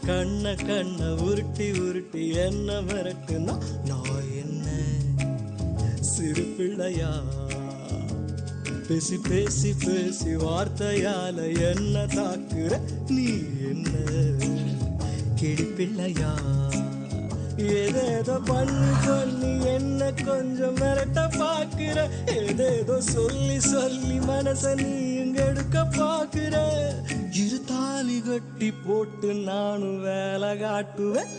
கண்ண கண்ண உருட்டி உருட்டி என்ன மிரட்டுனா நான் என்ன சிறு பிள்ளையா? பேசி பேசி பேசி வார்த்தையால என்ன தாக்குற நீ என்ன கிளி பிள்ளையா? ஏதேதோ பண்ணி பண்ணி என்ன கொஞ்சம் மிரட்ட பாக்குற, ஏதேதோ சொல்லி சொல்லி மனச நீ இங்க எடுக்க பாக்குற. இரு தாலி கட்டி போட்டு நானும் வேலை காட்டுவேன்.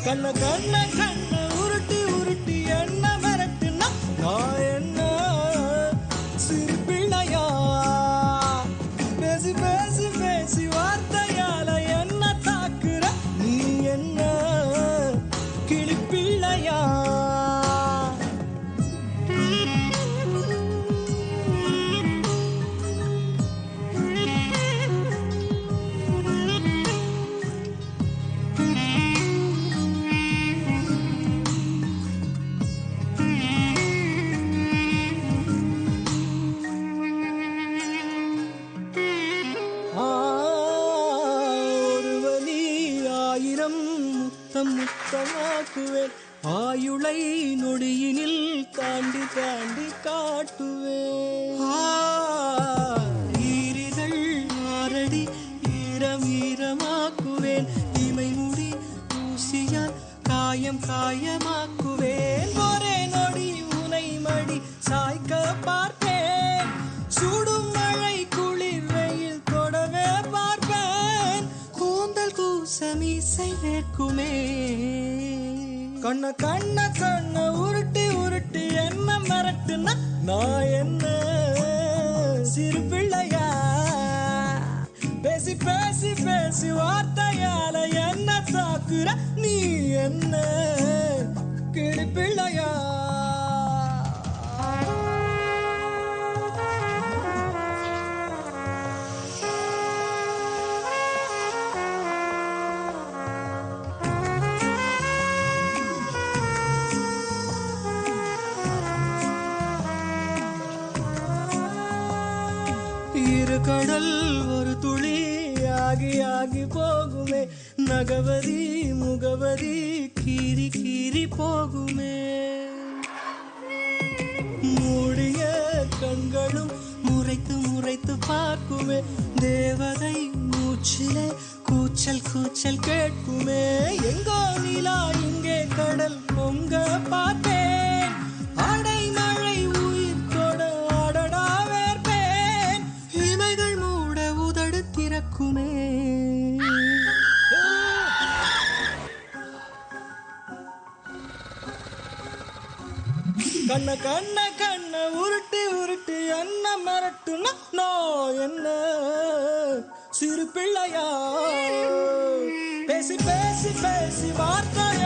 கண்ண கண்ண கண்ண உருட்டி உருட்டி என்ன மிரட்டுனா நான் என்ன சிறு பிள்ளையா? பேசி பேசி பேசி வார்த்தையால என்ன தாக்குற நீ என்ன கிளி பிள்ளையா? முத்தமாக்குவேன் ஆயுளை நொடியினில் தாண்டி தாண்டி காட்டுவேன். ஈரிதழ் ஆரடி ஈரம் ஈரமாக்குவேன். இமை முடி ஊசியால் காயம் காயமாக்குவேன். ஒரே நொடி உனை மடி சாய்க்க பார்ப்பேன். சுடும் மழை குளிர் வெயில் தொடவே பார்ப்பேன். கூந்தல் கூசமீசை வேர்க்குமே. கண்ண கண்ண கண்ண உருட்டி உருட்டி என்ன மிரட்டுனா நான் என்ன சிறு பிள்ளையா? பேசி பேசி பேசி வார்த்தையால என்ன தாக்குற நீ என்ன கிளி பிள்ளையா? இரு கடல் ஒரு துளி ஆகி ஆகி போகுமே. நகவரி முகவரி கீறி கீறி போகுமே. மூடிய கண்களும் முறைத்து முறைத்து பார்க்குமே. தேவதை மூச்சிலே கூச்சல் கூச்சல் கேட்குமே. எங்கோ நிலா இங்கே கடல் பொங்க பார்த்தேன். அடை மழை உயிர் தொட அடடா வேர்ப்பேன். இமைகள் மூட உதடு திறக்குமே. கண்ண கண்ண கண்ண உருட்டி உருட்டி என்ன மிரட்டுனா நான் என்ன சிறு பிள்ளையா? பேசி பேசி பேசி வார்த்தையா